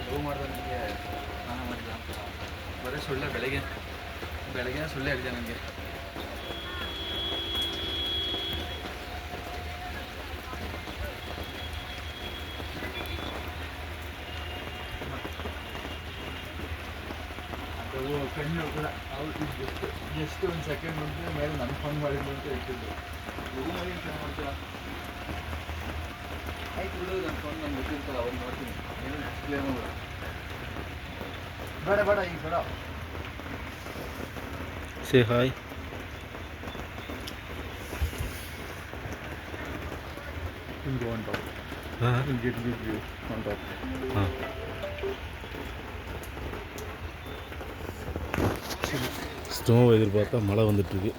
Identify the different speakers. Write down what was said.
Speaker 1: Love ಮಾಡಿದ ನನಗೆ ಸ್ನಾನ ಮಾಡಿದ ಅಂತ ಬರೀ ಸುಳ್ಳೆ ಬೆಳಗ್ಗೆ ಸುಳ್ಳೆ ಹೇಳಿದೆ ನನಗೆ. ಅದು ಕಣ್ಣು ಕೂಡ ಅವ್ರು ಜಸ್ಟ್ ಒಂದು ಸೆಕೆಂಡ್ ಮುಂದೆ ಮೇಲೆ ನನ್ನ ಫೋನ್ ಮಾಡಿದ್ದು ಅಂತ ಹೇಳ್ತಿದ್ದು. ಲವ್ ಮಾಡಿ ಫೋನ್ ಮಾಡ್ತೀರಾ ಆಯ್ತು ಬಿಡು, ನನ್ನ ಫೋನ್ ನಾನು ಗೊತ್ತಿರ್ತಲ್ಲ ಅವ್ರು ನೋಡ್ತೀನಿ ಏನು ಎಕ್ಸ್ಪ್ಲೇನ್ ಬೇಡ ಈಗ ಬೇಡ.
Speaker 2: Say hi.
Speaker 1: We'll go on top. We'll get good view on top.
Speaker 2: Snow எதிர்பார்த்தா மழை வந்துட்டுருக்கு.